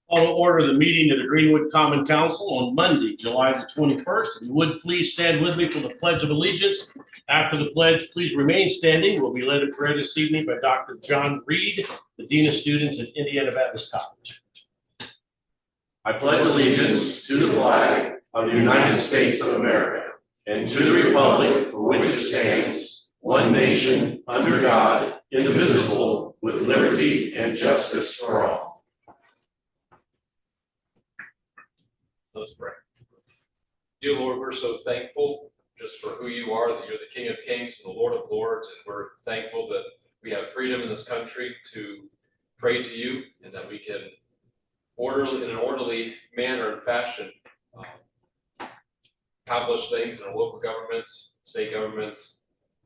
Call to order the meeting of the Greenwood Common Council on Monday, July the 21st. If you would please stand with me for the Pledge of Allegiance. After the pledge, please remain standing. We'll be led in prayer this evening by Dr. John Reed, the Dean of Students at Indiana Baptist College. I pledge allegiance to the flag of the United States of America and to the republic for which it stands, one nation, under God, indivisible, with liberty and justice for all. Let's pray. Dear Lord, we're so thankful just for who you are, that you're the King of Kings and the Lord of Lords, and we're thankful that we have freedom in this country to pray to you and that we can in an orderly manner and fashion accomplish things in our local governments, state governments,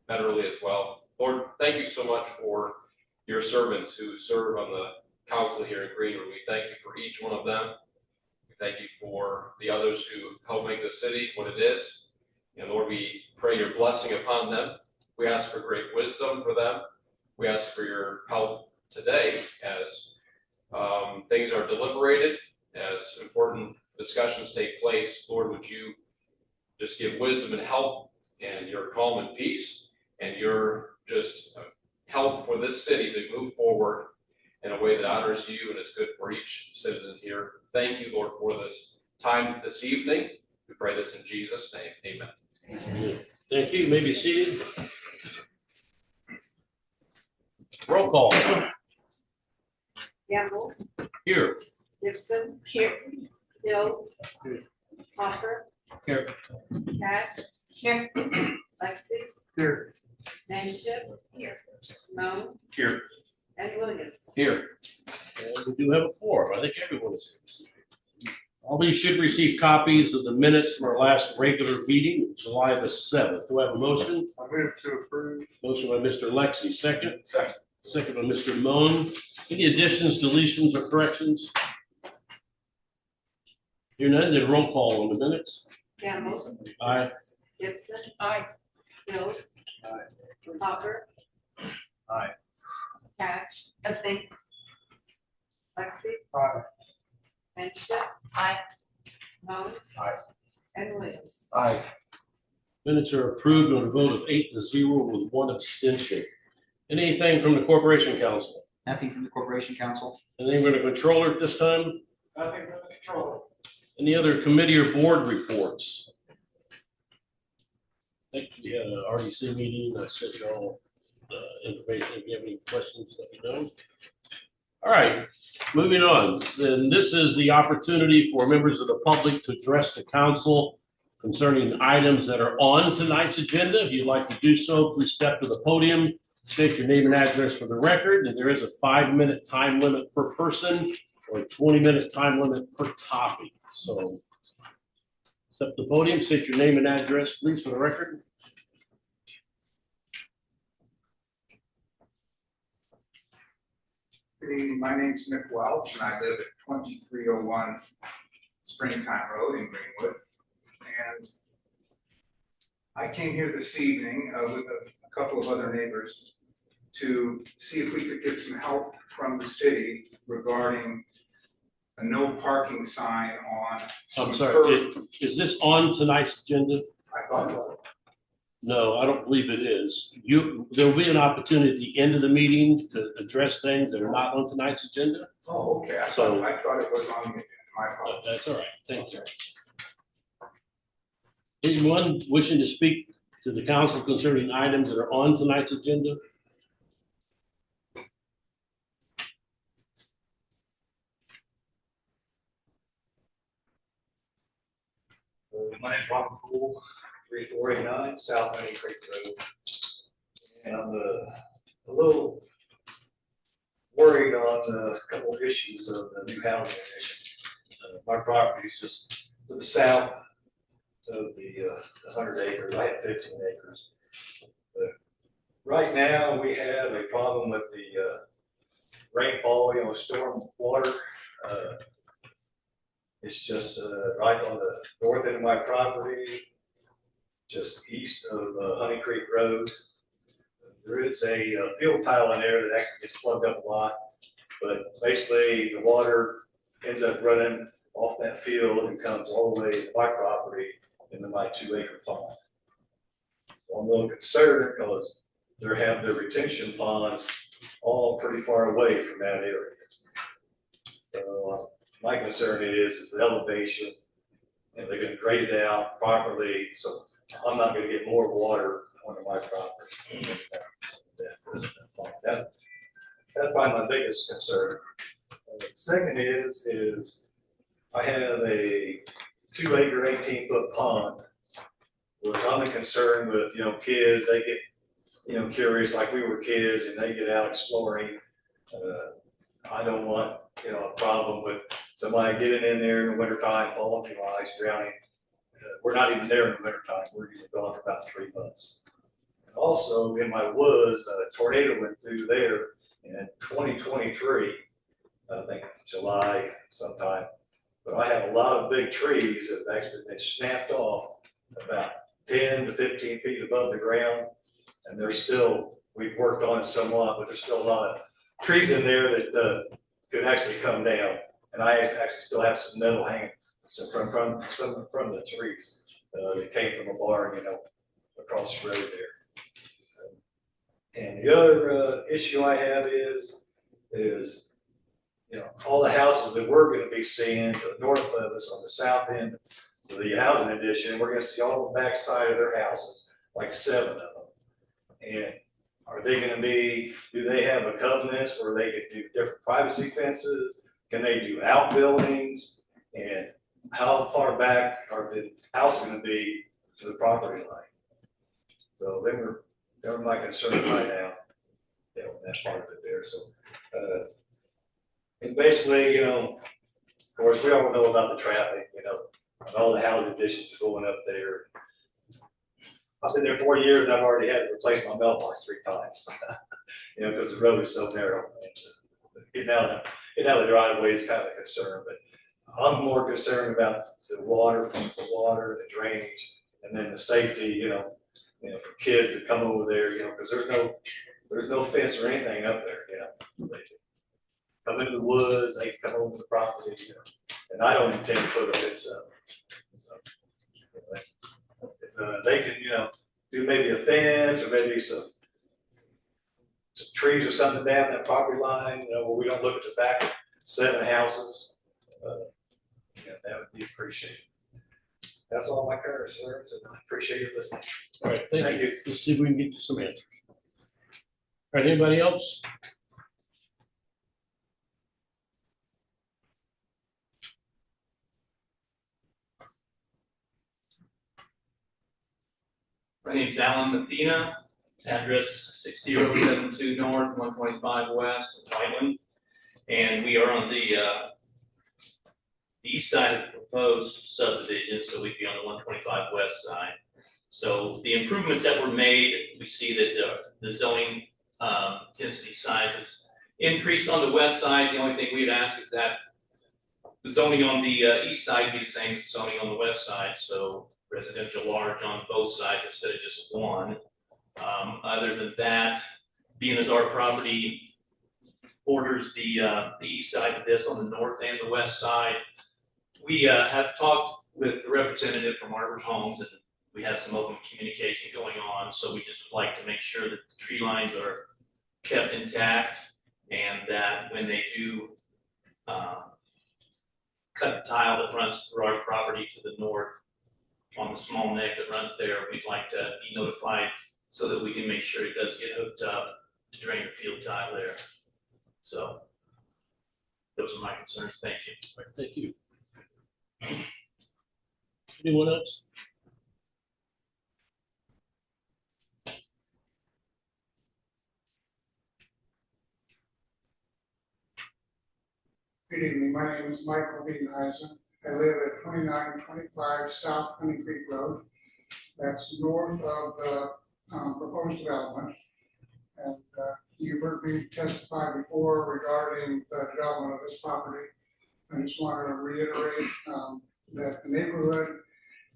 federally as well. Lord, thank you so much for your servants who serve on the council here in Greenwood. We thank you for each one of them. We thank you for the others who help make the city what it is. And Lord, we pray your blessing upon them. We ask for great wisdom for them. We ask for your help today as things are deliberated, as important discussions take place. Lord, would you just give wisdom and help and your calm and peace and your just help for this city to move forward in a way that honors you and is good for each citizen here. Thank you, Lord, for this time this evening. We pray this in Jesus' name. Amen. Thank you. You may be seated. Roll call. Gamble. Here. Gibson. Here. Hill. Here. Hopper. Here. Cat. Here. Lexi. Here. Manship. Here. Moan. Here. And Williams. Here. And we do have a quorum. I think everyone is here. All these should receive copies of the minutes from our last regular meeting, July the 7th. Do I have a motion? I move to approve. Motion by Mr. Lexi, second. Second. Second by Mr. Moan. Any additions, deletions, or corrections? Hear none, then roll call on the minutes. Gamble. Aye. Gibson. Aye. Hill. Aye. Hopper. Aye. Cat. Abstain. Lexi. Aye. Manship. Aye. Moan. Aye. And Williams. Aye. Minutes are approved on a vote of 8-0 with one abstention. Anything from the Corporation Council? Nothing from the Corporation Council. Anything from the Controller at this time? Nothing from the controller. Any other committee or board reports? I think we had an RDC meeting. I sent you all information. If you have any questions, let me know. All right, moving on. Then this is the opportunity for members of the public to address the council concerning items that are on tonight's agenda. If you'd like to do so, please step to the podium, state your name and address for the record. And there is a 5-minute time limit per person or a 20-minute time limit per topic. So step to the podium, state your name and address, please, for the record. Good evening, my name's Nick Welch, and I live at 2301 Springtime Road in Greenwood. And I came here this evening with a couple of other neighbors to see if we could get some help from the city regarding a no parking sign on. I'm sorry, is this on tonight's agenda? I thought it was. No, I don't believe it is. There'll be an opportunity at the end of the meeting to address things that are not on tonight's agenda. Oh, okay, I thought it was on the agenda, my fault. That's all right, thank you. Anyone wishing to speak to the council concerning items that are on tonight's agenda? My name's Robert Poole, 3489 South Honey Creek Road. And I'm a little worried on a couple of issues of the new housing addition. My property is just to the south of the 100 acres. I have 15 acres. But right now we have a problem with the rainfall, storm water. It's just right on the north end of my property, just east of Honey Creek Road. There is a field tile in there that actually gets plugged up a lot, but basically the water ends up running off that field and comes all the way to my property into my 2-acre pond. So I'm a little concerned because they have their retention ponds all pretty far away from that area. So my concern is the elevation, and they're gonna grade it out properly, so I'm not gonna get more water onto my property. That's probably my biggest concern. The second is I have a 2-acre, 18-foot pond, which I'm concerned with, kids, they get, curious like we were kids and they get out exploring. I don't want, a problem with somebody getting in there in the wintertime, falling through ice, drowning. We're not even there in the wintertime, we're usually gone for about 3 months. And also in my woods, a tornado went through there in 2023, I think July sometime. But I have a lot of big trees that have actually been snapped off about 10 to 15 feet above the ground. And they're still, we've worked on it somewhat, but there's still a lot of trees in there that could actually come down. And I actually still have some metal hanging from the trees that came from a barn, across the road there. And the other issue I have is all the houses that we're going to be seeing to the north of us on the south end of the housing addition, we're going to see all the backside of their houses, like 7 of them. And are they going to be, do they have a covenants where they can do different privacy fences? Can they do outbuildings? And how far back are the houses going to be to the property line? So they were my concern right now, that part of it there. So, and basically, of course, we all know about the traffic, and all the housing additions going up there. I've been there 4 years and I've already had to replace my mailbox 3 times, because the road is so narrow. Getting out of the driveway is kind of a concern, but I'm more concerned about the water, the drainage, and then the safety, for kids that come over there, because there's no fence or anything up there, They come into the woods, they come over the property, and I don't intend to put a fence up. So, they can, do maybe a fence or maybe some trees or something down that property line, where we don't look at the back of 7 houses. That would be appreciated. That's all my concerns, and I appreciate your listening. All right, thank Thank you. you. Let's see if we can get you some answers. All right, anybody else? My name's Alan Mathena, address 6072 North, 125 West, Whiteland. And we are on the east side of the proposed subdivision, so we'd be on the 125 West side. So the improvements that were made, we see that the zoning density sizes increased on the west side. The only thing we'd ask is that the zoning on the east side be the same as zoning on the west side. So residential large on both sides instead of just one. Other than that, being as our property borders the east side of this on the north and the west side, we have talked with the representative from Arbor Homes, and we have some open communication going on. So we just would like to make sure that the tree lines are kept intact, and that when they do cut the tile that runs through our property to the north on the small neck that runs there, we'd like to be notified so that we can make sure it does get hooked up to drain the field tile there. So those are my concerns. Thank you. All right, thank you. Anyone else? Good evening, my name is Michael V. Eisen. I live at 2925 South Honey Creek Road. That's north of the proposed development. And you've heard me testify before regarding the development of this property. I just want to reiterate that the neighborhood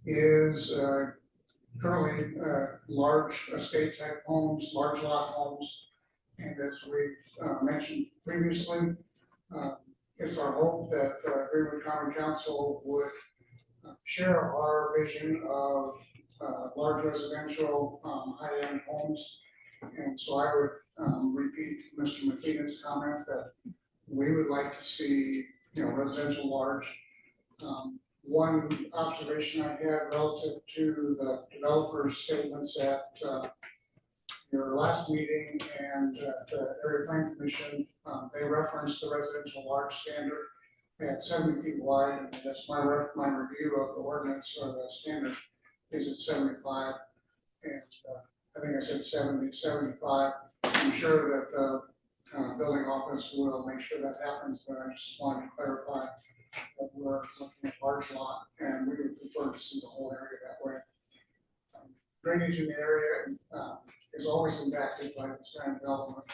is currently large estate type homes, large lot homes. And as we've mentioned previously, it it's our hope that Greenwood Common Council would share our vision of large residential, high-end homes. And so I would repeat Mr. Mathena's comment that we would like to see, residential large. One observation I had relative to the developer's statements at your last meeting and at the Area Plan Commission, they referenced the residential large standard at 70 feet wide, and that's my review of the ordinance or the standard is at 75. And I think I said 70, 75. I'm sure that the building office will make sure that happens, but I just wanted to clarify that we're looking at large lot, and we would prefer to see the whole area that way. Drainage in the area is always impacted by this kind of development.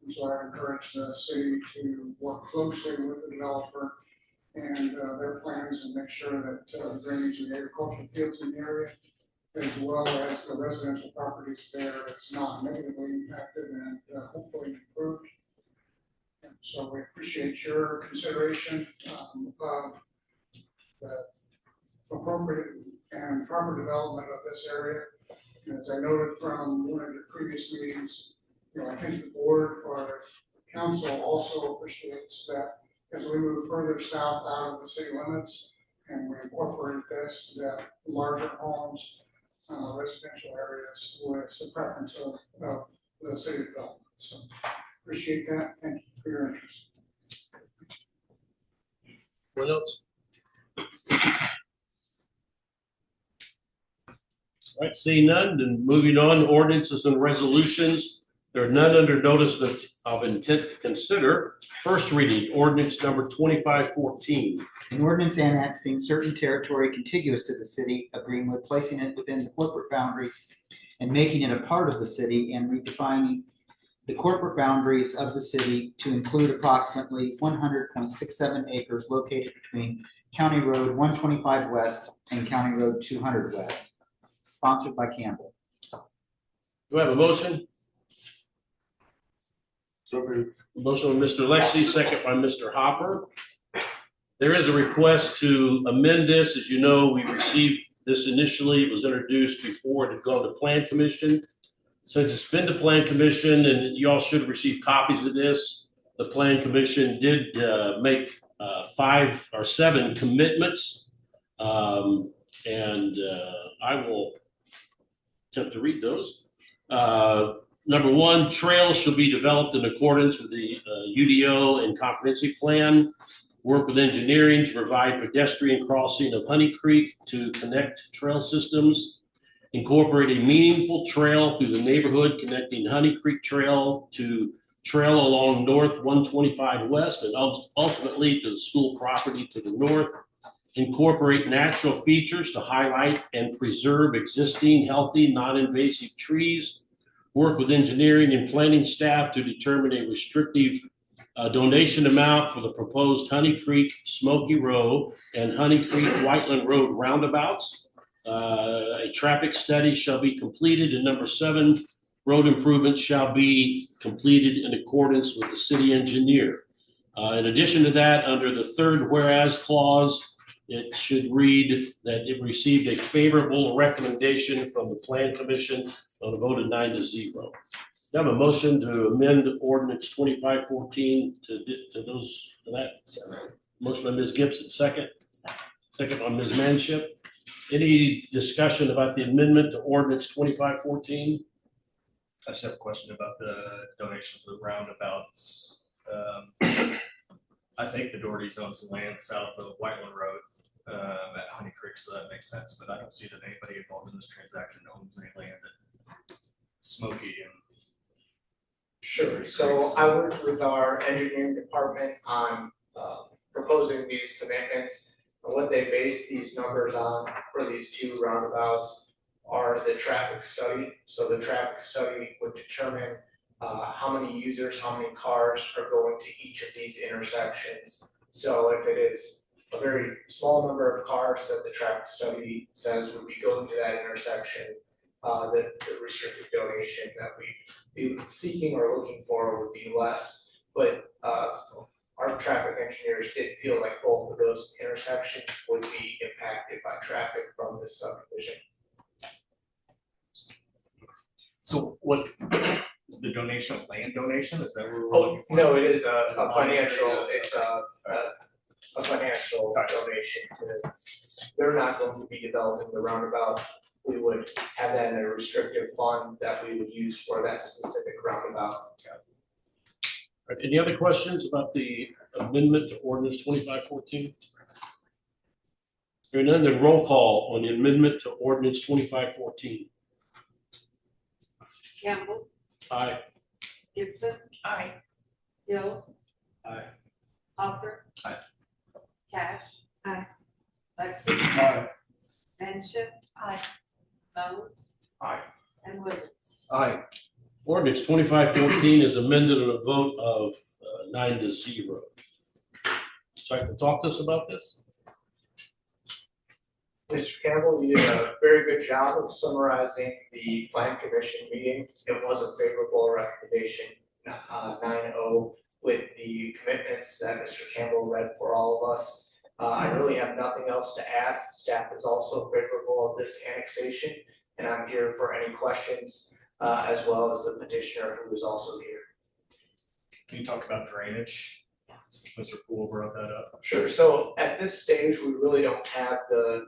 And so I encourage the city to work closely with the developer and their plans and make sure that drainage in the agricultural fields in the area, as well as the residential properties there, is not negatively impacted and hopefully improved. And so we appreciate your consideration of the appropriate and proper development of this area. And as I noted from one of the previous meetings, I think the board or the council also appreciates that as we move further south out of the city limits and we incorporate this, that larger homes, residential areas with the preference of the city development. So appreciate that. Thank you for your interest. What else? All right, seeing none, then moving on, ordinances and resolutions. There are none under notice of intent to consider. First reading, ordinance number 2514. An ordinance annexing certain territory contiguous to the city of Greenwood, placing it within the corporate boundaries and making it a part of the city, and redefining the corporate boundaries of the city to include approximately 100.67 acres located between County Road 125 West and County Road 200 West. Sponsored by Campbell. Do I have a motion? Motion by Mr. Lexi, second by Mr. Hopper. There is a request to amend this. As you know, we received this initially. It was introduced before it had gone to Plan Commission. Since it's been to Plan Commission, and you all should receive copies of this, the Plan Commission did make 5 or 7 commitments. I will attempt to read those. Number 1, trails shall be developed in accordance with the UDO and comprehensive plan. Work with engineering to provide pedestrian crossing of Honey Creek to connect trail systems. Incorporate a meaningful trail through the neighborhood connecting Honey Creek Trail to trail along North 125 West and ultimately to the school property to the north. Incorporate natural features to highlight and preserve existing healthy, non-invasive trees. Work with engineering and planning staff to determine a restrictive donation amount for the proposed Honey Creek, Smoky Row, and Honey Creek, Whiteland Road roundabouts. A traffic study shall be completed. And number 7, road improvements shall be completed in accordance with the city engineer. In addition to that, under the 3rd whereas clause, it should read that it received a favorable recommendation from the Plan Commission on a vote of 9-0. I have a motion to amend ordinance 2514 to that. Motion by Ms. Gibson, second. Second by Ms. Manship. Any discussion about the amendment to ordinance 2514? I just have a question about the donation for the roundabouts. I think the Doherty's owns some land south of Whiteland Road at Honey Creek, so that makes sense, but I don't see that anybody involved in this transaction owns any land at Smoky and. Sure, so I worked with our engineering department on proposing these commitments. And what they base these numbers on for these 2 roundabouts are the traffic study. So the traffic study would determine how many users, how many cars are going to each of these intersections. So if it is a very small number of cars that the traffic study says would be going to that intersection, the restricted donation that we'd be seeking or looking for would be less. But our traffic engineers did feel like both of those intersections would be impacted by traffic from this subdivision. So was the donation a land donation? Is that what we're Oh, looking for? no, it is a financial, it's a financial donation to, they're not going to be developing the roundabout. We would have that in a restrictive fund that we would use for that specific roundabout. All right, any other questions about the amendment to ordinance 2514? Hearing none, then roll call on the amendment to ordinance 2514. Campbell, Aye. Gibson. Aye. Hill. Aye. Hopper. Aye. Cash. Aye. Lexi. Aye. Manship. Aye. Moan. Aye. And Williams. Aye. Ordinance 2514 is amended on a vote of 9-0. So I can talk to us about this? Mr. Campbell, you did a very good job of summarizing the plan commission meeting. It was a favorable recommendation, 9-0, with the commitments that Mr. Campbell read for all of us. I really have nothing else to add. Staff is also favorable of this annexation, and I'm here for any questions, as well as the petitioner who is also here. Can you talk about drainage? Mr. Poole brought that up. Sure, so at this stage, we really don't have the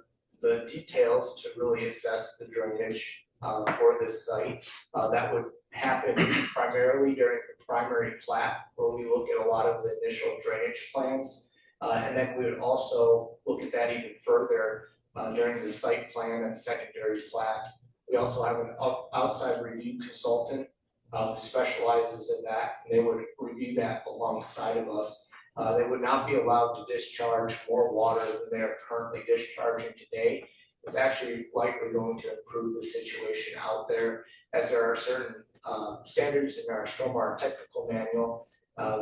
details to really assess the drainage for this site. That would happen primarily during the primary plat, where we look at a lot of the initial drainage plans. And then we would also look at that even further during the site plan and secondary plat. We also have an outside review consultant who specializes in that, and they would review that alongside of us. They would not be allowed to discharge more water than they are currently discharging today. It's actually likely going to improve the situation out there, as there are certain standards in our stormwater technical manual,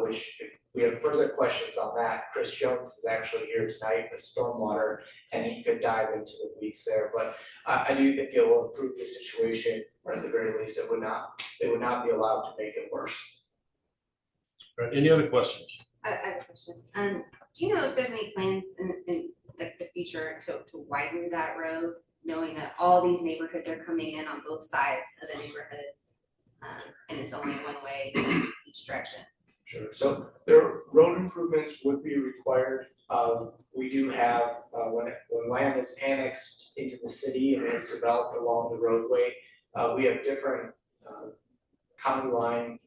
which if we have further questions on that, Chris Jones is actually here tonight with stormwater, and he could dive into the weeds there. But I do think it will improve the situation, or at the very least, they would not be allowed to make it worse. All right, any other questions? I have a question. Do you know if there's any plans in the future to widen that road, knowing that all these neighborhoods are coming in on both sides of the neighborhood, and it's only one way each direction? Sure, so there, road improvements would be required. We do have, when land is annexed into the city and is developed along the roadway, we have different county line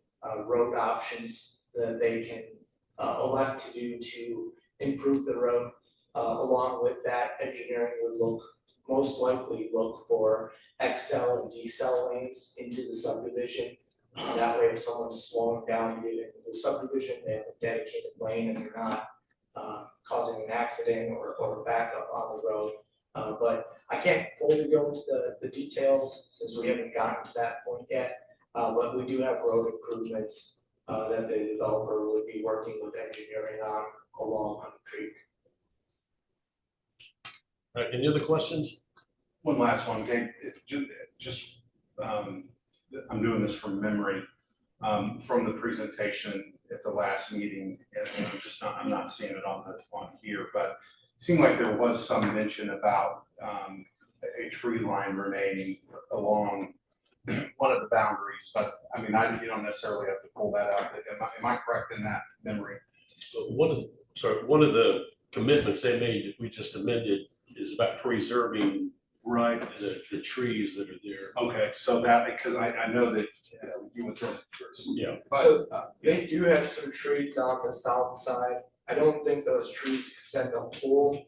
road options that they can elect to do to improve the road. Along with that, engineering would most likely look for XL and decel lanes into the subdivision. That way, if someone's slowing down to get into the subdivision, they have a dedicated lane and they're not causing an accident or a backup on the road. But I can't fully go into the details since we haven't gotten to that point yet. But we do have road improvements that the developer would be working with engineering on along Hunt Creek. All right, any other questions? One last one, okay, I'm doing this from memory, from the presentation at the last meeting, and I'm not seeing it on here, but it seemed like there was some mention about a tree line remaining along one of the boundaries, but I mean, you don't necessarily have to pull that up. Am I correct in that memory? So one of the commitments they made that we just amended is about preserving Right. the trees that are there. Okay, so that, because I know that you went through it first. Yeah. So they do have some trees on the south side. I don't think those trees extend the full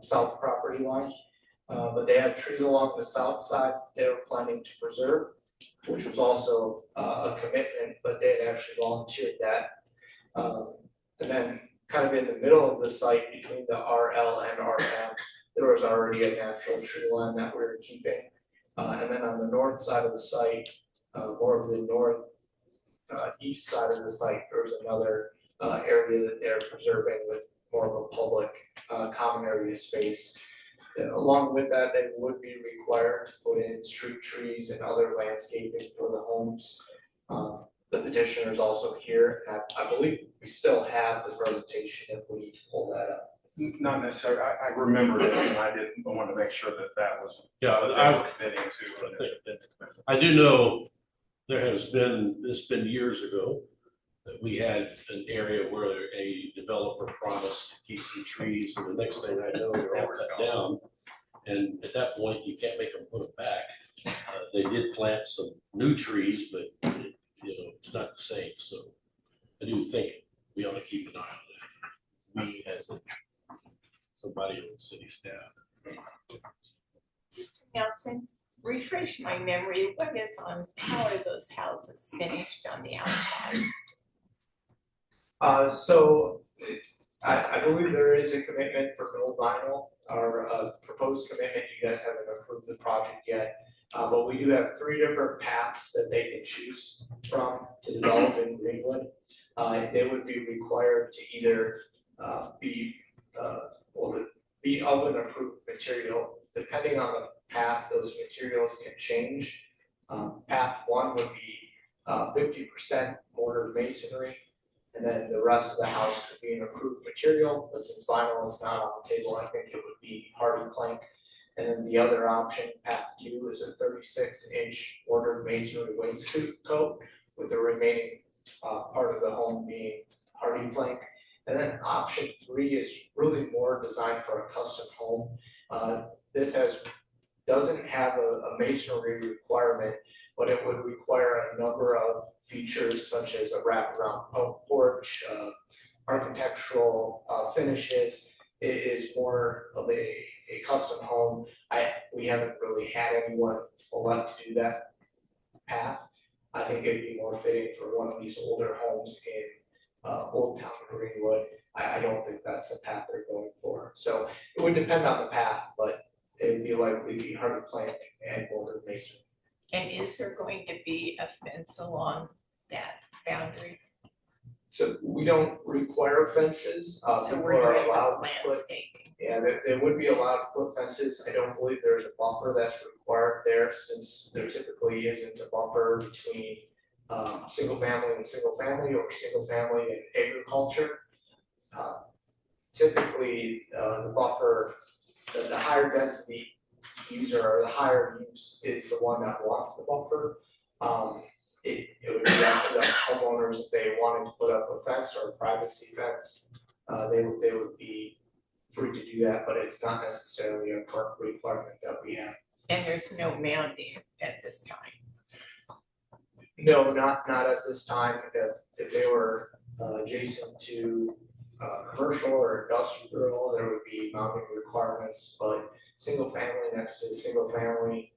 south property line. But they have trees along the south side they were planning to preserve, which was also a commitment, but they had actually volunteered that. And then kind of in the middle of the site between the RL and RM, there was already a natural tree line that we were keeping. And then on the north side of the site, more of the north east side of the site, there was another area that they're preserving with more of a public common area space. Along with that, they would be required to put in street trees and other landscaping for the homes. The petitioner is also here, and I believe we still have the presentation if we need to pull that up. Not necessarily, I remembered it, and I wanted to make sure that was. Yeah, what they were committing to. I do know it's been years ago that we had an area where a developer promised to keep some trees, and the next thing I know, they're all cut down. And at that point, you can't make them put them back. They did plant some new trees, but it's not the same. So I do think we ought to keep an eye on that. We as somebody on the city staff. Mr. Nelson, refresh my memory, how are those houses finished on the outside? I believe there is a commitment for mill vinyl, or a proposed commitment. You guys haven't approved the project yet. But we do have 3 different paths that they can choose from to develop in Greenwood. They would be required to either be of an approved material. Depending on the path, those materials can change. Path 1 would be 50% mortar masonry, and then the rest of the house could be an approved material. But since vinyl is not on the table, I think it would be hardy plank. And then the other option, path 2, is a 36-inch mortar masonry wainscot with the remaining part of the home being hardy plank. And then option 3 is really more designed for a custom home. This doesn't have a masonry requirement, but it would require a number of features such as a wraparound porch, architectural finishes. It is more of a custom home. We haven't really had anyone elect to do that path. I think it'd be more fitting for one of these older homes in Old Town Greenwood. I don't think that's the path they're going for. So it would depend on the path, but it would be likely to be hardy plank and mortar masonry. And is there going to be a fence along that boundary? So we don't require fences. So People we're are doing allowed with to put. landscaping? Yeah, they would be allowed to put fences. I don't believe there's a buffer that's required there, since there typically isn't a buffer between single family and single family, or single family and agriculture. Typically, the buffer, the higher density user or the higher use is the one that wants the buffer. It would be up to the homeowners if they wanted to put up a fence or a privacy fence. They would be free to do that, but it's not necessarily a requirement that we have. And there's no mounding at this time? No, not at this time. If they were adjacent to commercial or industrial, there would be mounting requirements, but single family next to single family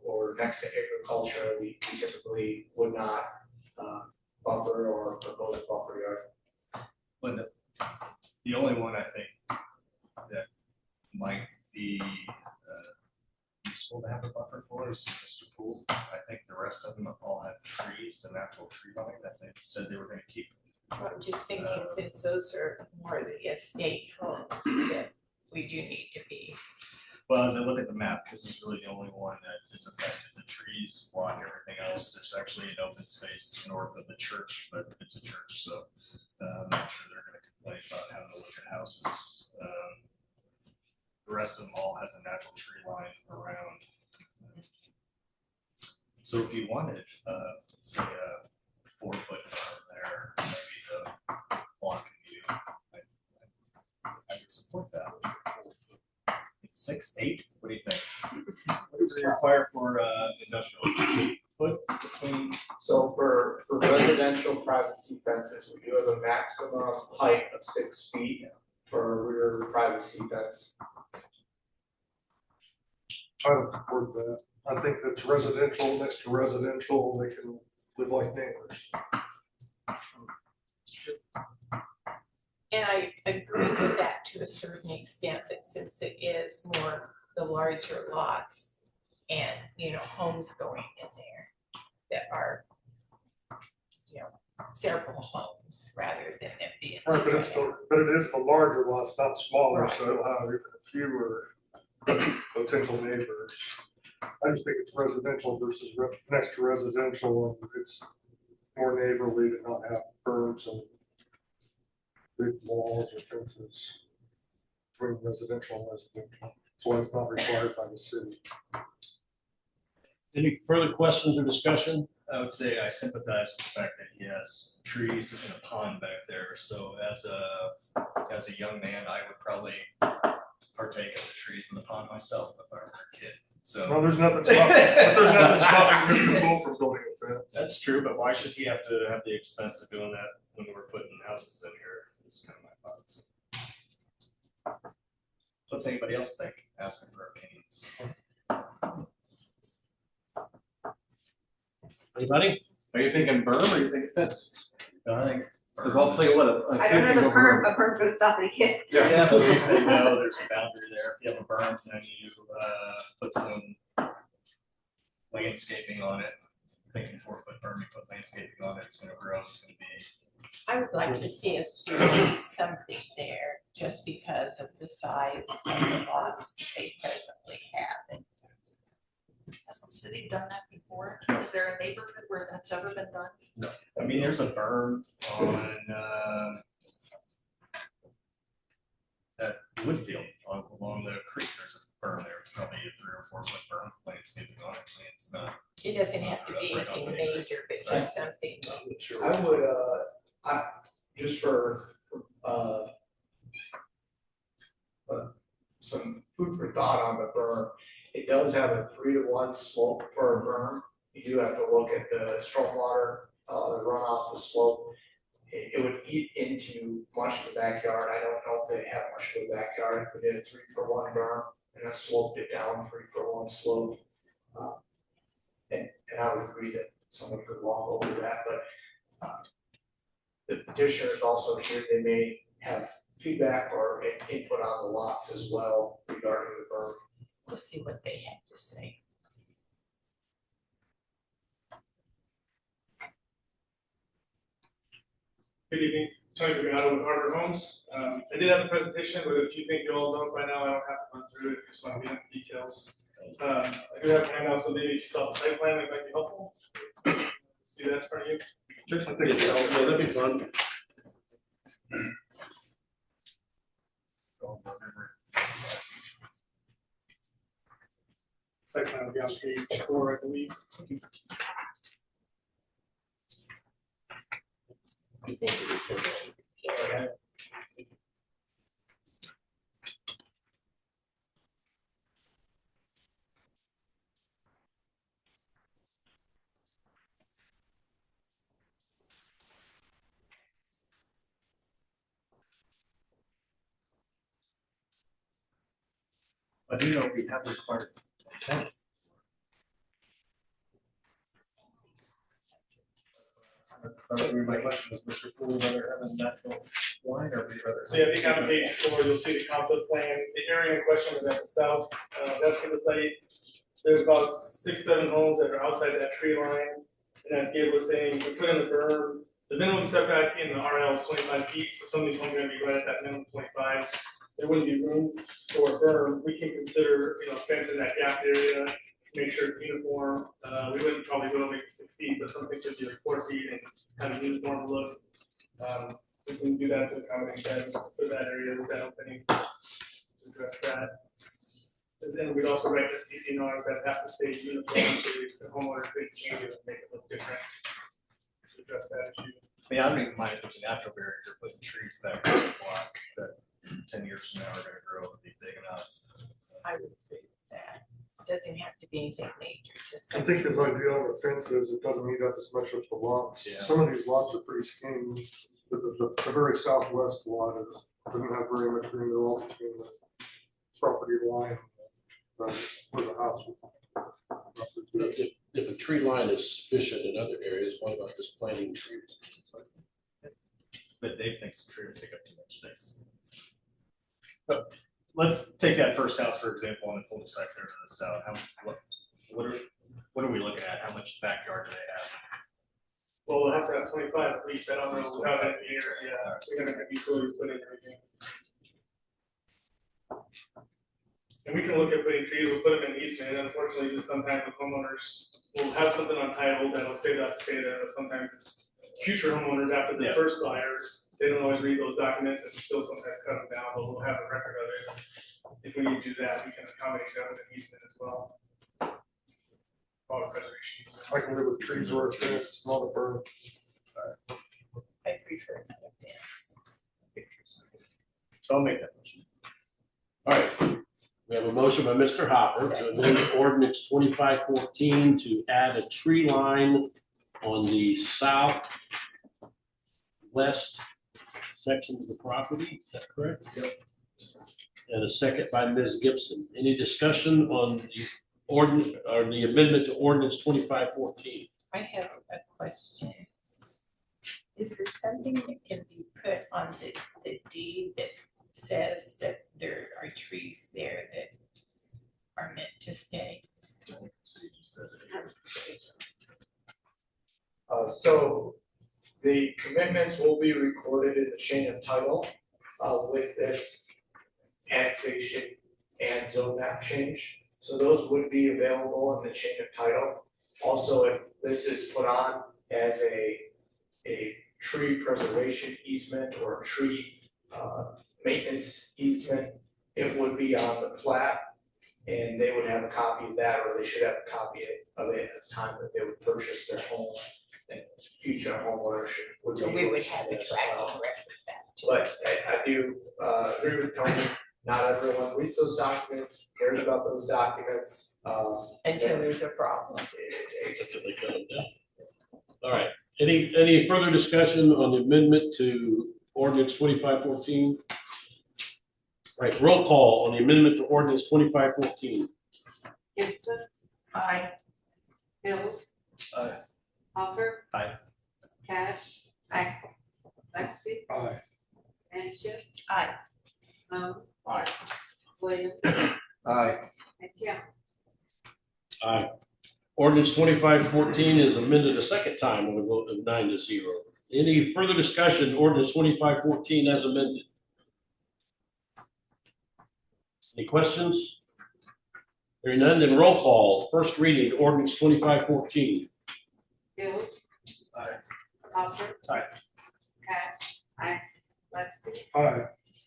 or next to agriculture, we typically would not buffer or propose a buffer yard. But the only one I think that might be useful to have a buffer for is Mr. Poole. I think the rest of them all have trees, the natural tree line that they said they were going to keep. Well, I'm just thinking, since those are more the estate homes, that we do need to be. Well, as I look at the map, this is really the only one that is affected. The trees block everything else. There's actually an open space north of the church, but it's a church, so I'm not sure they're going to complain about having to look at houses. The rest of them all has a natural tree line around. So if you wanted, say a 4-foot berm there, maybe to block view, I would support that. 6, 8, what do you think? What does it require for industrial? Foot between? So for residential privacy fences, we do have a maximum height of 6 feet for a rear privacy fence. I don't support that. I think that's residential next to residential, they can live like neighbors. And I agree with that to a certain extent, but since it is more the larger lots and, homes going in there that are, several homes rather than them being. Right, but it is the larger lots, not smaller, Right. so it'll have even fewer potential neighbors. I just think it's residential versus next to residential, and it's more neighborly to not have berms and big walls or fences between residential and residential. So it's not required by the city. Any further questions or discussion? I would say I sympathize with the fact that he has trees and a pond back there. So as a young man, I would probably partake of the trees in the pond myself if I were a kid. So No, there's nothing stopping Mr. Poole from building a fence. that's true, but why should he have to have the expense of doing that when we're putting houses in here? Is kind of my thoughts. What's anybody else think? Asking for opinions. Anybody? Are you thinking berm or are you thinking fence? I think. Because I'll tell you what, a I kid don't can know go the for perm, a perm's gonna stop a kid. Yeah, so we say no, there's a boundary there. If you have a berm, then you put some landscaping on it. Thinking 4-foot berm, you put landscaping on it, it's gonna grow, it's gonna be. I would like to see us do something there, just because of the size of the lots that they presently have. And Has the city done that before? Is there a neighborhood where that's ever been done? No, I mean, there's a berm on, that Woodfield, along the creek, there's a berm there, it's probably a 3 or 4-foot berm, landscaping on it, I mean, it's not. it doesn't have to be anything major, but just something. I would, just for, some food for thought on the berm, it does have a 3-to-1 slope for a berm. You do have to look at the stormwater, the runoff, the slope. It would eat into much of the backyard. I don't know if they have much of a backyard. If we did a 3-for-1 berm and I sloped it down 3-for-1 slope. And I would agree that someone could walk over that, but the petitioners also here, they may have feedback or input on the lots as well regarding the berm. We'll see what they have to say. Good evening, Tony Brigado with Harbor Homes. I did have a presentation, but if you think you all know by now, I don't have to run through it, just want to get into details. I do have a handout, so maybe if you saw the site plan, it might be helpful. See that in front of you? Sure, I think it's helpful. That'd be fun. Site plan will be on page 4, I believe. I do know we have required fence. That's gonna be my question, is Mr. Poole rather have a natural line or would you rather? So yeah, I think on page 4, you'll see the concept plan. The area in question is at the south, west of the site. There's about 6-7 homes that are outside that tree line. And as Gabe was saying, we put in the berm. The minimum setback in the RL is 25 feet, so some of these homes are gonna be right at that minimum 25. There wouldn't be room for a berm. We can consider, fence in that gap area, make sure it's uniform. We wouldn't probably go make it 6 feet, but something could be like 4 feet and have a uniform look. We can do that to accommodate that, for that area, with that opening, to address that. And then we'd also write the CC norms that has to stay uniform, so the homeowner could change it and make it look different to address that issue. I mean, I don't even mind if it's a natural barrier, you're putting trees back on the block that 10 years from now are gonna grow and be big enough. I would agree with that. It doesn't have to be anything major, just. I think his idea on the fence is it doesn't eat up as much of the lots. Yeah. Some of these lots are pretty skinny. The very southwest lot doesn't have very much room at all between the property line and where the house would. If a tree line is sufficient in other areas, what about just planting trees? But Dave thinks the tree will take up too much space. But let's take that first house, for example, on the cul-de-sac there to the south. What are we looking at? How much backyard do they have? Well, we'll have to have 25 at least. I don't know without that here. Yeah, we're gonna have utilities put in everything. And we can look at putting trees, we'll put them in easement, and unfortunately, just sometimes the homeowners will have something on title that'll say that stay there, but sometimes future homeowners after the Yeah. first buyer, they don't always read those documents and still sometimes cut them down, but we'll have a record of it. If we need to do that, we can accommodate that with an easement as well. Water preservation. I can live with trees or a fence, it's not a burn. I prefer not a dance. So I'll make that motion. All right, we have a motion by Mr. Hopper to amend ordinance 2514 to add a tree line on the southwest section of the property. Is that correct? Yep. And a second by Ms. Gibson. Any discussion on the ordinance or the amendment to ordinance 2514? I have a question. Is there something that can be put on the deed that says that there are trees there that are meant to stay? So the commitments will be recorded in the chain of title with this annexation and zone map change. So those would be available in the chain of title. Also, if this is put on as a tree preservation easement or a tree maintenance easement, it would be on the plat, and they would have a copy of that, or they should have a copy of it at the time that they would purchase their home, and future home ownership would be. So we able would to have see a that as tracking well. record of that too. But I do agree with Tony, not everyone reads those documents, cares about those documents. Until there's a problem. That's what they cut them down. All right, any further discussion on the amendment to ordinance 2514? Right, roll call on the amendment to ordinance 2514. Gibson. Aye. Hill. Aye. Hopper. Aye. Cash. Aye. Lexi. Aye. Manship. Aye. Moan. Aye. Williams. Aye. And Campbell. Aye. Ordinance 2514 is amended a second time on a vote of 9-0. Any further discussion, ordinance 2514 as amended? Any questions? Hearing none, then roll call. First reading, ordinance 2514. Hill. Aye. Hopper. Aye. Cash. Aye. Lexi. Aye.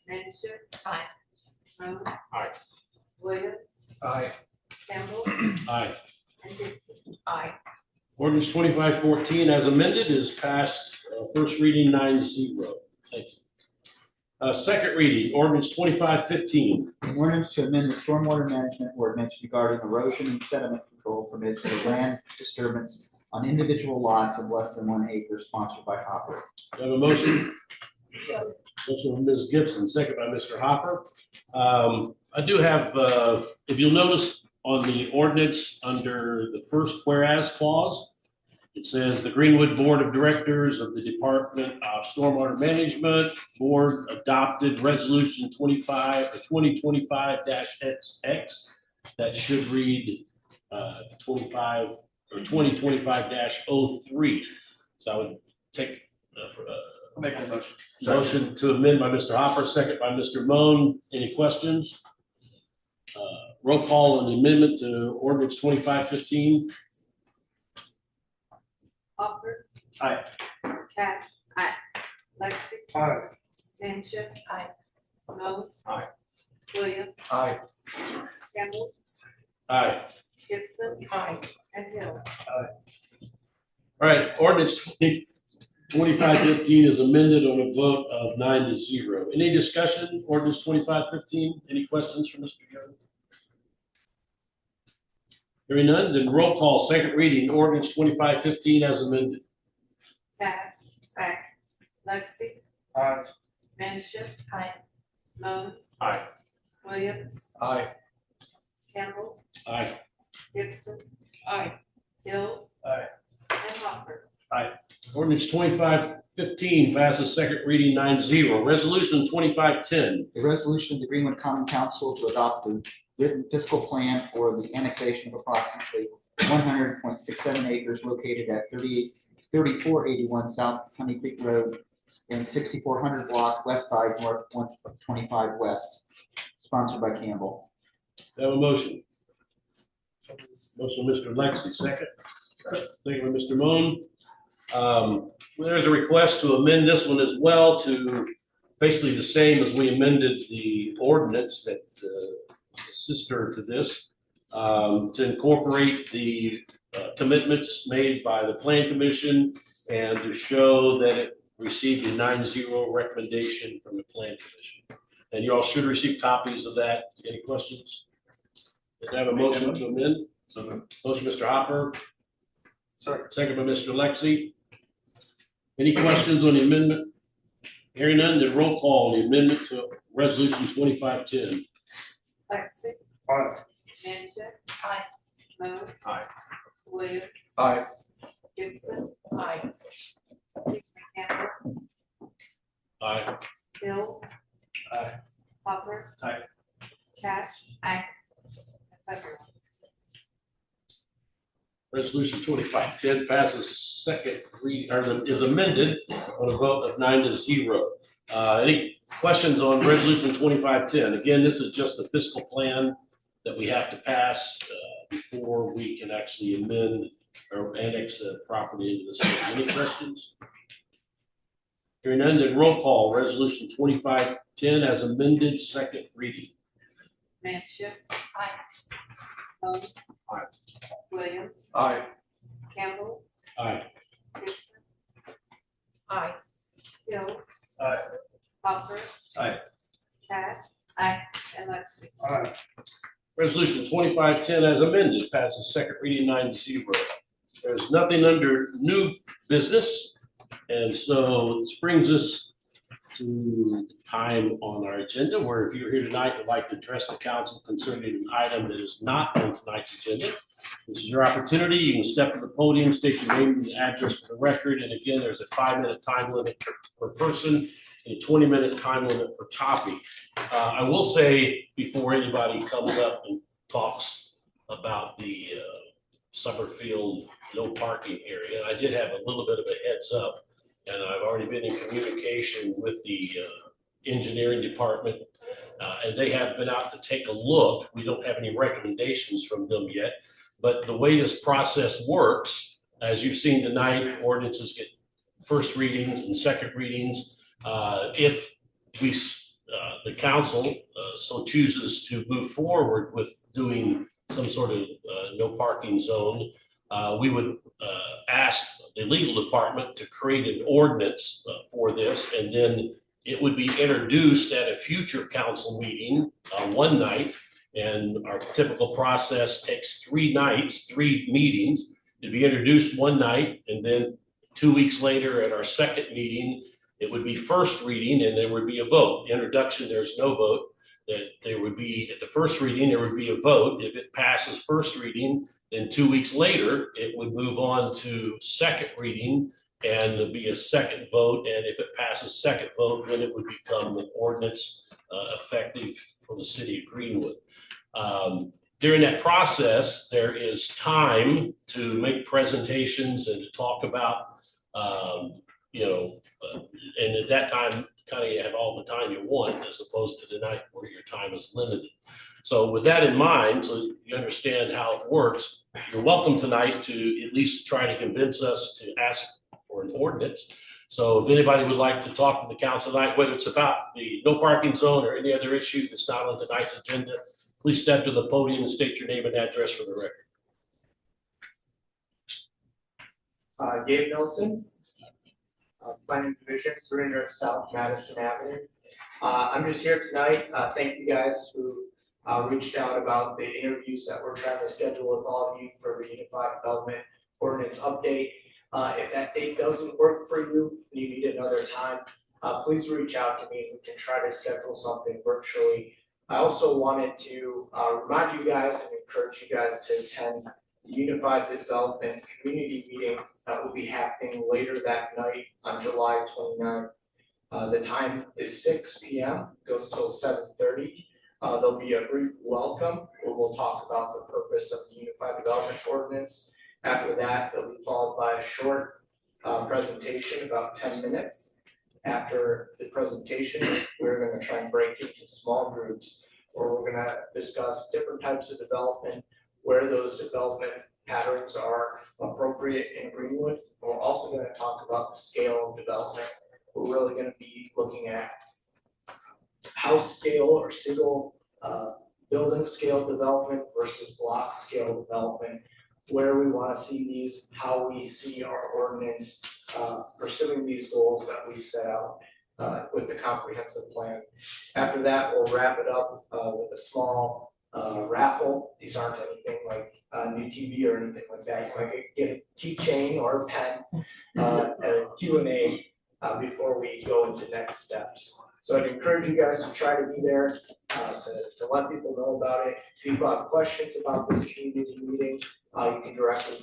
Manship. Aye. Moan. Aye. Williams. Aye. Campbell. Aye. And Gibson. Aye. Ordinance 2514 as amended is passed, first reading 9-0. Thank you. Second reading, ordinance 2515. An ordinance to amend the stormwater management ordinance regarding erosion and sediment control permits for land disturbance on individual lots of less than 1 acre, sponsored by Hopper. Do I have a motion? Motion by Ms. Gibson, second by Mr. Hopper. I do have, if you'll notice on the ordinance under the first whereas clause, it says the Greenwood Board of Directors of the Department of Stormwater Management Board adopted resolution 2025-XX. That should read 25 or 2025-03. So I would take I'll make the motion. motion to amend by Mr. Hopper, second by Mr. Moan. Any questions? Roll call on the amendment to ordinance 2515. Hopper. Aye. Cash. Aye. Lexi. Aye. Manship. Aye. Moan. Aye. Williams. Aye. Campbell. Aye. Gibson. Aye. And Hill. All right, ordinance 2515 is amended on a vote of 9-0. Any discussion, ordinance 2515? Any questions for Mr. Jones? Hearing none, then roll call, second reading, ordinance 2515 as amended. Cash. Aye. Lexi. Aye. Manship. Aye. Moan. Aye. Williams. Aye. Campbell. Aye. Gibson. Aye. Hill. Aye. And Hopper. Ordinance 2515 passes second reading 9-0. Resolution 2510. A resolution of the Greenwood Common Council to adopt the written fiscal plan for the annexation of approximately 100.67 acres located at 3481 South Honey Creek Road and 6400 block west side north 125 west, sponsored by Campbell. Do I have a motion? Motion by Mr. Lexi, second. Second by Mr. Moan. There's a request to amend this one as well to basically the same as we amended the ordinance that sister to this, to incorporate the commitments made by the Plan Commission and to show that it received a 9-0 recommendation from the Plan Commission. And you all should receive copies of that. Any questions? Did I have a motion to amend? Motion, Mr. Hopper. Second by Mr. Lexi. Any questions on the amendment? Hearing none, then roll call on the amendment to Resolution 2510. Lexi. Aye. Manship. Aye. Moon. Aye. Williams. Aye. Gibson. Aye. Campbell. Aye. Hill. Aye. Hopper. Aye. Cash. Aye. That's everyone. Resolution 2510 passes second reading, or is amended on a vote of 9-0. Any questions on Resolution 2510? Again, this is just a fiscal plan that we have to pass before we can actually amend or annex the property into the city. Any questions? Hearing none, then roll call. Resolution 2510 as amended, second reading. Manship. Aye. Moon. Aye. Williams. Aye. Campbell. Aye. Gibson. Aye. Hill. Aye. Hopper. Aye. Cash. Aye. And Lexi. Aye. Resolution 2510 as amended passes second reading 9-0. There's nothing under new business. And so this brings us to time on our agenda where if you're here tonight and would like to address the council concerning an item that is not on tonight's agenda, this is your opportunity. You can step to the podium, state your name and address for the record. And again, there's a 5-minute time limit per person and a 20-minute time limit per topic. I will say before anybody comes up and talks about the Summerfield no parking area, I did have a little bit of a heads up. And I've already been in communication with the engineering department, and they have been out to take a look. We don't have any recommendations from them yet, but the way this process works, as you've seen tonight, ordinances get first readings and second readings. If we, the council so chooses to move forward with doing some sort of no parking zone, we would ask the legal department to create an ordinance for this, and then it would be introduced at a future council meeting one night. And our typical process takes 3 nights, 3 meetings to be introduced one night, and then 2 weeks later at our second meeting, it would be first reading and there would be a vote. Introduction, there's no vote. That there would be, at the first reading, there would be a vote. If it passes first reading, then 2 weeks later, it would move on to second reading and there'd be a second vote. And if it passes second vote, then it would become an ordinance effective for the city of Greenwood. During that process, there is time to make presentations and to talk about, and at that time, kind of you have all the time you want as opposed to tonight where your time is limited. So with that in mind, so you understand how it works, you're welcome tonight to at least try to convince us to ask for an ordinance. So if anybody would like to talk to the council tonight, whether it's about the no parking zone or any other issue that's not on tonight's agenda, please step to the podium and state your name and address for the record. Gabe Nelson, Planning Division, Surrender South Madison Avenue. I'm just here tonight. Thank you guys who reached out about the interviews that we're trying to schedule with all of you for the Unified Development Ordinance update. If that date doesn't work for you and you need another time, please reach out to me. We can try to schedule something virtually. I also wanted to remind you guys and encourage you guys to attend the Unified Development Community Meeting that will be happening later that night on July 29th. The time is 6 p.m., goes till 7:30. There'll be a brief welcome where we'll talk about the purpose of the Unified Development Ordinance. After that, it'll be followed by a short presentation, about 10 minutes. After the presentation, we're going to try and break into small groups where we're going to discuss different types of development, where those development patterns are appropriate in Greenwood. And we're also gonna talk about the scale of development. We're really gonna be looking at house scale or single building scale development versus block scale development, where we want to see these, how we see our ordinance pursuing these goals that we've set out with the comprehensive plan. After that, we'll wrap it up with a small raffle. These aren't anything like a new TV or anything like that. You might get a keychain or a pen, a Q&A before we go into next steps. So I'd encourage you guys to try to be there, to let people know about it. If you've got questions about this community meeting, you can direct them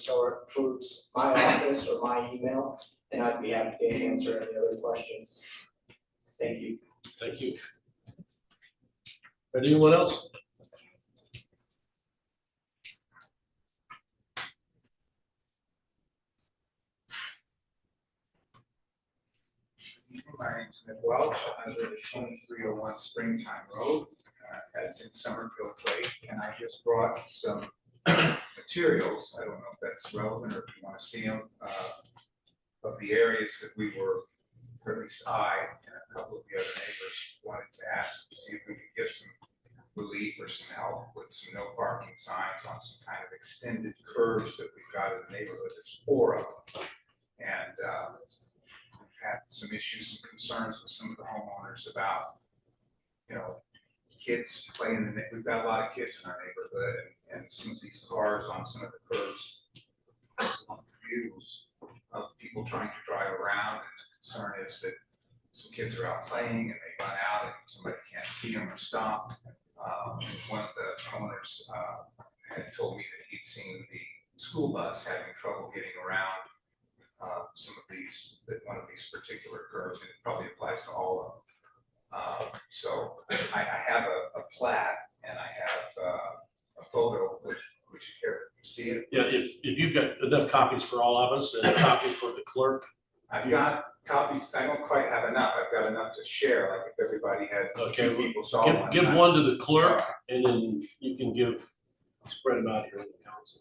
towards my office or my email, and I'd be happy to answer any other questions. Thank you. Thank you. Anyone else? My name's Nick Welch. I live at 2301 Springtime Road. That's in Somerville Place, and I just brought some materials. I don't know if that's relevant or if you want to see them, of the areas that we were, or at least I and a couple of the other neighbors wanted to ask to see if we could get some relief or some help with some no parking signs on some kind of extended curves that we've got in the neighborhood. There's 4 of them. And had some issues and concerns with some of the homeowners about, you know, kids playing in the, we've got a lot of kids in our neighborhood, and some of these cars on some of the curbs, views of people trying to drive around, and the concern is that some kids are out playing and they run out and somebody can't see them or stop. One of the owners had told me that he'd seen the school bus having trouble getting around some of these, one of these particular curves, and it probably applies to all of them. So I have a plat and I have a photo, would you care to see it? Yeah, if you've got enough copies for all of us and a copy for the clerk. I've got copies, I don't quite have enough, I've got enough to share, like if everybody had Okay, 2 people saw one. give one to the clerk and then you can spread them out here in the council.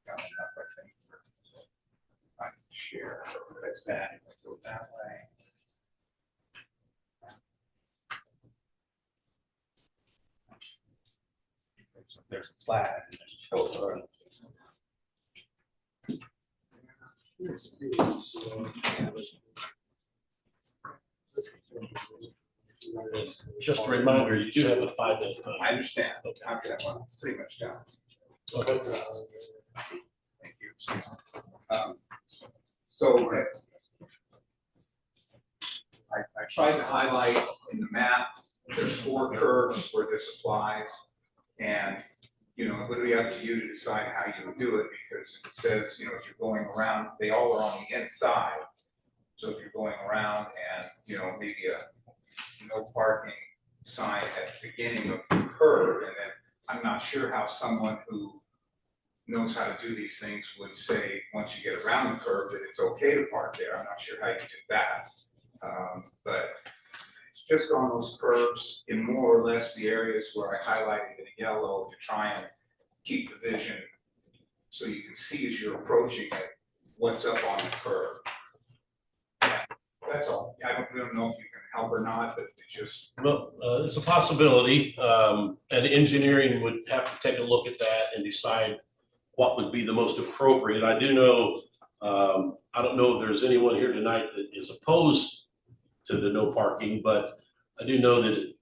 Got enough, I think, I can share, that's bad, let's go that way. There's a plat and there's a photo. Just a reminder, you do have a 5-minute time. I understand, I've got one pretty much down. Okay. Thank you. So I tried to highlight in the map, there's 4 curves where this applies. And, you know, it would be up to you to decide how you would do it, because it says, you know, as you're going around, they all are on the inside. So if you're going around and, you know, maybe a no parking sign at the beginning of the curve, and then I'm not sure how someone who knows how to do these things would say, once you get around the curve, that it's okay to park there. I'm not sure how you do that. But it's just on those curves in more or less the areas where I highlighted in yellow to try and keep the vision so you can see as you're approaching it, what's up on the curve. Yeah, that's all. We don't know if you can help or not, but it just. Well, it's a possibility, and engineering would have to take a look at that and decide what would be the most appropriate. I do know, I don't know if there's anyone here tonight that is opposed to the no parking, but I do know that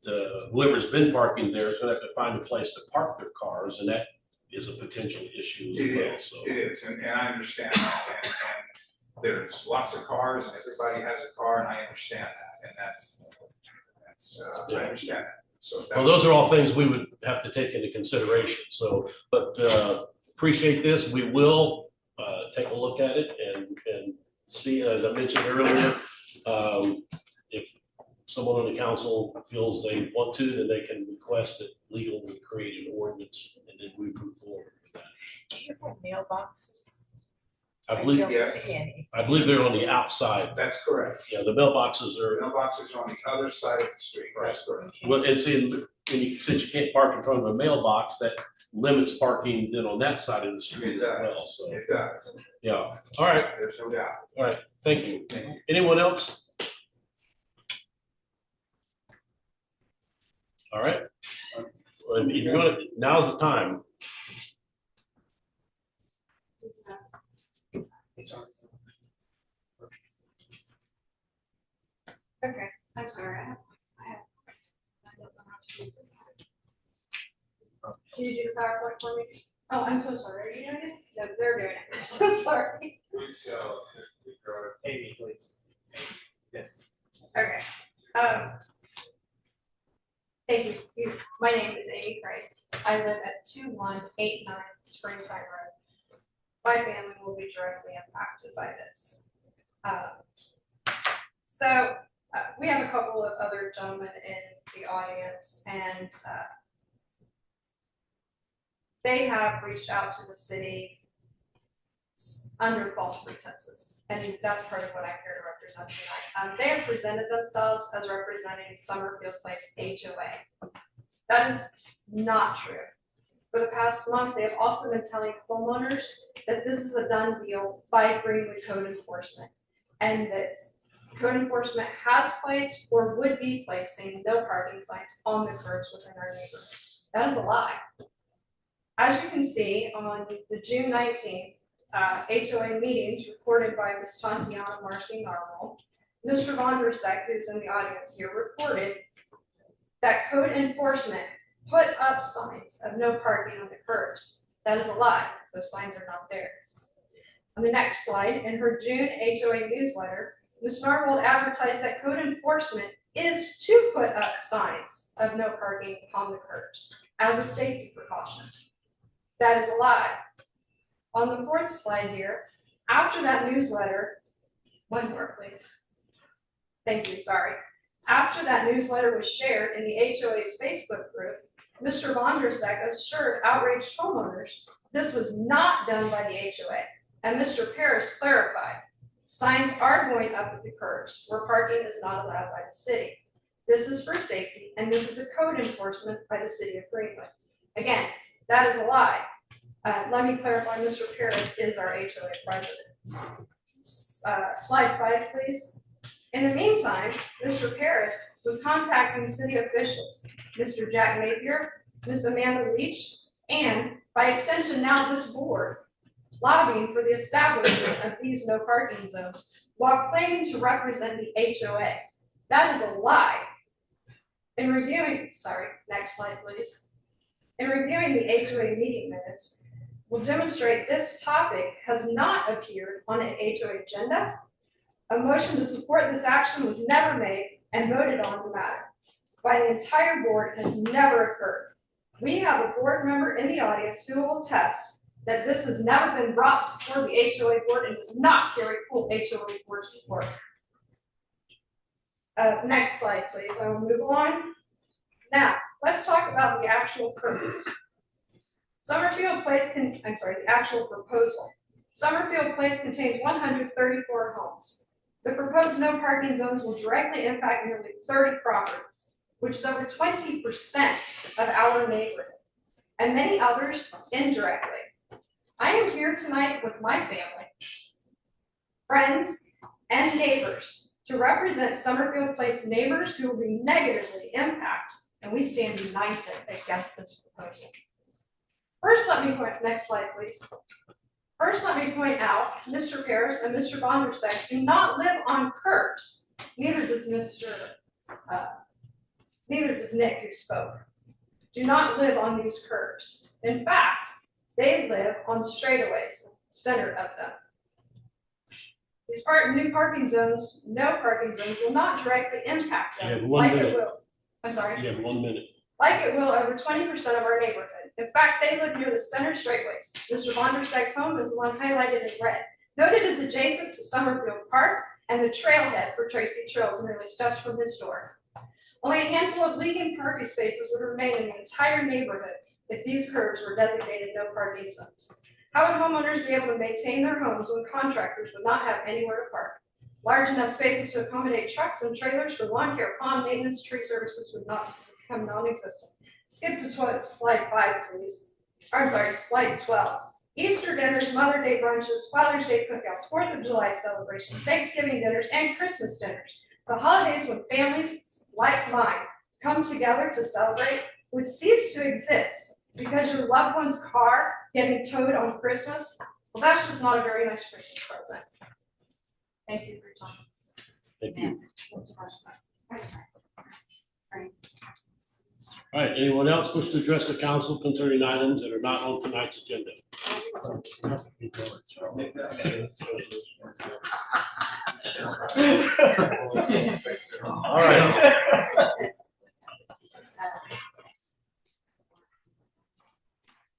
whoever's been parking there is gonna have to find a place to park their cars, and that is a potential issue as well, so. It is, and I understand that, and there's lots of cars, and everybody has a car, and I understand that, and that's I understand that. So Well, those are all things we would have to take into consideration, so, but appreciate this. We will take a look at it and see, as I mentioned earlier, if someone on the council feels they want to, then they can request that legal would create an ordinance, and then we move forward with that. Do you have mailboxes? I believe, don't Yes. see any. I believe they're on the outside. That's correct. Yeah, the mailboxes The are, mailboxes are on the other side of the street, that's correct. well, it's since you can't park in front of a mailbox, that limits parking then on that side of the street It as does. well, so, It does, yeah. All right, there's no doubt. all right, thank you. Anyone else? All right. Well, if you're gonna, now's the time. Okay, I'm sorry, I don't know how to use it. Can you do the PowerPoint for me? Oh, I'm so sorry, are you doing it? No, they're doing it, I'm so sorry. Amy, please. Yes. Okay, thank you. My name is Amy Craig. I live at 2189 Springtime Road. My family will be directly impacted by this. We have a couple of other gentlemen in the audience, and they have reached out to the city under false pretenses, and that's part of what I'm here to represent tonight. They have presented themselves as representing Summerfield Place HOA. That is not true. For the past month, they have also been telling homeowners that this is a done deal by Greenwood Code Enforcement, and that Code Enforcement has placed or would be placing no parking signs on the curbs within our neighborhood. That is a lie. As you can see on the June 19th HOA meetings reported by Ms. Tantiana Marcy Narwhal, Mr. Von Versek, who's in the audience here, reported that Code Enforcement put up signs of no parking on the curbs. That is a lie. Those signs are not there. On the next slide, in her June HOA newsletter, Ms. Narwhal advertised that Code Enforcement is to put up signs of no parking on the curbs as a safety precaution. That is a lie. On the fourth slide here, after that newsletter, one more please. Thank you, sorry. After that newsletter was shared in the HOA's Facebook group, Mr. Von Versek assured outraged homeowners this was not done by the HOA, and Mr. Paris clarified, signs are going up at the curbs where parking is not allowed by the city. This is for safety, and this is a code enforcement by the city of Greenwood. Again, that is a lie. Let me clarify, Mr. Paris is our HOA president. Slide 5, please. In the meantime, Mr. Paris was contacting city officials, Mr. Jack Napier, Ms. Amanda Leach, and by extension now this board, lobbying for the establishment of these no parking zones while claiming to represent the HOA. That is a lie. In reviewing, next slide please. In reviewing the HOA meeting minutes, will demonstrate this topic has not appeared on an HOA agenda. A motion to support this action was never made and voted on the matter by the entire board has never occurred. We have a board member in the audience who will attest that this has never been brought before the HOA board and does not carry full HOA board support. Next slide, please. I will move on. Now, let's talk about the actual purpose. Summerfield Place the actual proposal. Summerfield Place contains 134 homes. The proposed no parking zones will directly impact nearly 30 properties, which is over 20% of our neighborhood, and many others indirectly. I am here tonight with my family, friends, and neighbors to represent Summerfield Place neighbors who will be negatively impacted, and we stand united against this proposal. First, let me point, next slide, please. First, let me point out, Mr. Paris and Mr. Von Versek do not live on curbs. Neither does Nick, who spoke. Do not live on these curbs. In fact, they live on straightaways, center of them. These new parking zones, no parking zones, will not directly impact them. You have 1 minute. It will. I'm sorry. You have 1 minute. Like it will over 20% of our neighborhood. In fact, they live near the center straightways. Mr. Von Versek's home is the one highlighted in red. Noted as adjacent to Summerfield Park and the trailhead for Tracy Trails, merely steps from his door. Only a handful of legal parking spaces would remain in the entire neighborhood if these curbs were designated no parking zones. How would homeowners be able to maintain their homes when contractors would not have anywhere to park? Large enough spaces to accommodate trucks and trailers for lawn care, pond maintenance, tree services would not become non-existent. Skip to slide 5, please. Or, I'm sorry, slide 12. Easter dinners, Mother's Day brunches, Father's Day cookouts, 4th of July celebration, Thanksgiving dinners, and Christmas dinners. The holidays when families like mine come together to celebrate would cease to exist because your loved one's car getting towed on Christmas. Well, that's just not a very nice Christmas present. Thank you for your time. Thank you. All right, anyone else wish to address the council concerning items that are not on tonight's agenda? All right.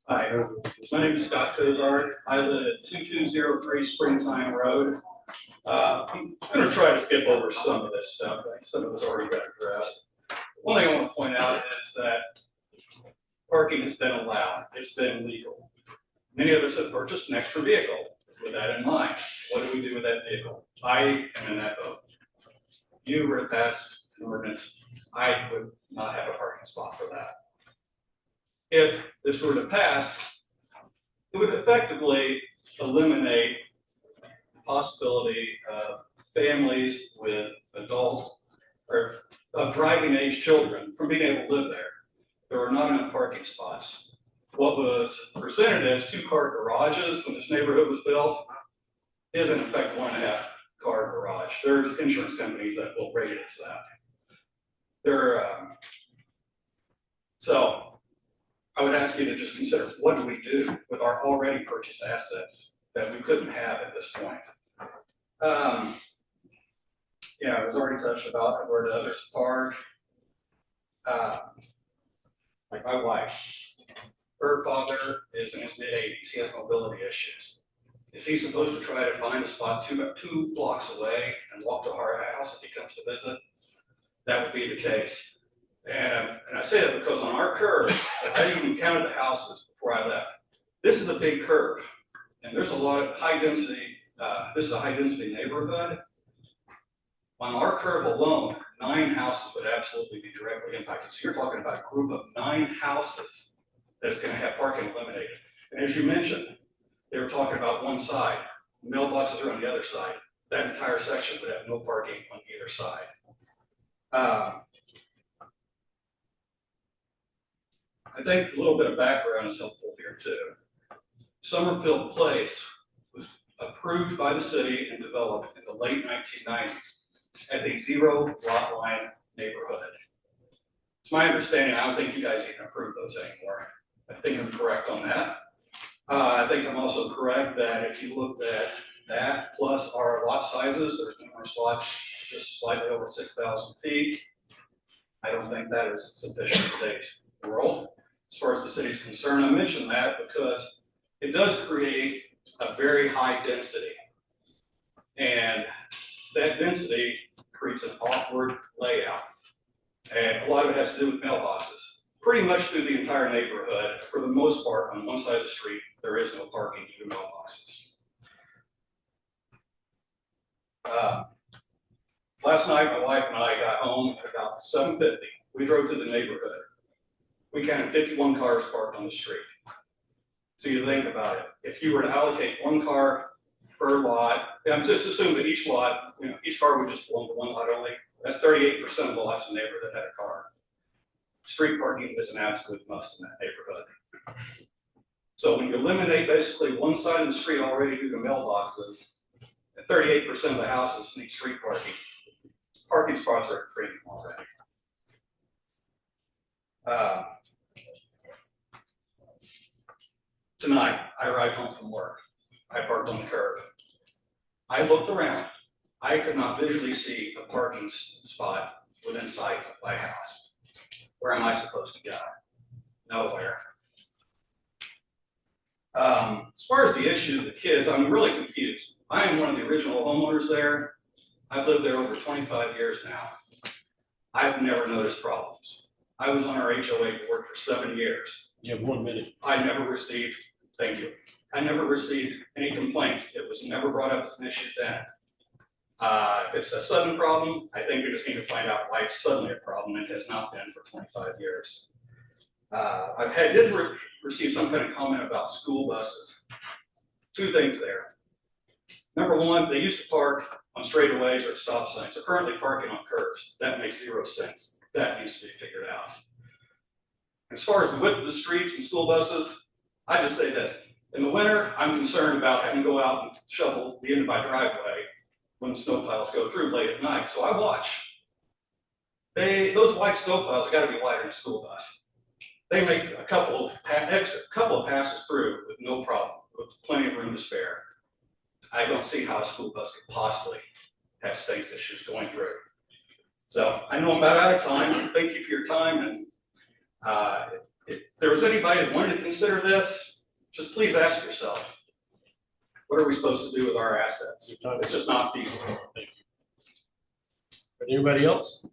Hi, my name is Scott Cozart. I live at 2203 Springtime Road. I'm going to try to skip over some of this stuff. Some of it's already got addressed. One thing I want to point out is that parking has been allowed. It's been legal. Many of us have purchased an extra vehicle with that in mind. What do we do with that vehicle? I am in that boat. You were to pass an ordinance, I would not have a parking spot for that. If this were to pass, it would effectively eliminate the possibility of families with adult or of driving age children from being able to live there. There are not enough parking spots. What was presented as 2-car garages when this neighborhood was built is in effect 1.5-car garage. There's insurance companies that will rate it as that. So I would ask you to just consider, what do we do with our already purchased assets that we couldn't have at this point? Yeah, it was already touched about where the others park. Like my wife, her father is in his mid-80s. He has mobility issues. Is he supposed to try to find a spot two blocks away and walk to our house if he comes to visit? That would be the case. And I say that because on our curve, I even counted the houses before I left. This is a big curve, and there's a lot of high density. This is a high density neighborhood. On our curve alone, 9 houses would absolutely be directly impacted. So you're talking about a group of 9 houses that is going to have parking eliminated. And as you mentioned, they were talking about one side. Mailboxes are on the other side. That entire section would have no parking on either side. I think a little bit of background is helpful here too. Summerfield Place was approved by the city and developed in the late 1990s as a 0 lot line neighborhood. It's my understanding, I don't think you guys even approve those anymore. I think I'm correct on that. I think I'm also correct that if you looked at that plus our lot sizes, there's numerous lots just slightly over 6,000 feet. I don't think that is sufficient in today's world. As far as the city's concerned, I mentioned that because it does create a very high density. And that density creates an awkward layout. And a lot of it has to do with mailboxes. Pretty much through the entire neighborhood, for the most part, on one side of the street, there is no parking due to mailboxes. Last night, my wife and I got home at about 7:50. We drove through the neighborhood. We counted 51 cars parked on the street. So you think about it. If you were to allocate 1 car per lot, and just assume that each lot, each car would just belong to 1 lot only. That's 38% of the lots in the neighborhood that had a car. Street parking is an absolute must in that neighborhood. So when you eliminate basically one side of the street already due to mailboxes, and 38% of the houses need street parking, parking spots are at premium already. Tonight, I arrived home from work. I parked on the curb. I looked around. I could not visually see a parking spot within sight of my house. Where am I supposed to go? Nowhere. As far as the issue of the kids, I'm really confused. I am one of the original homeowners there. I've lived there over 25 years now. I've never noticed problems. I was on our HOA board for 7 years. You have 1 minute. I never received Thank you. I never received any complaints. It was never brought up as an issue then. If it's a sudden problem, I think we just need to find out why it's suddenly a problem. It has not been for 25 years. Did receive some kind of comment about school buses. Two things there. Number one, they used to park on straightaways or stop signs. They're currently parking on curbs. That makes zero sense. That needs to be figured out. As far as the width of the streets and school buses, I just say this. In the winter, I'm concerned about having to go out and shovel the end of my driveway when the snow piles go through late at night. So I watch. Those wide snow piles have got to be wider than a school bus. They make a couple of passes through with no problem, with plenty of room to spare. I don't see how a school bus could possibly have space issues going through. So I know I'm about out of time. Thank you for your time. And if there was anybody that wanted to consider this, just please ask yourself, what are we supposed to do with our assets? It's just not feasible. Thank you. Anybody else?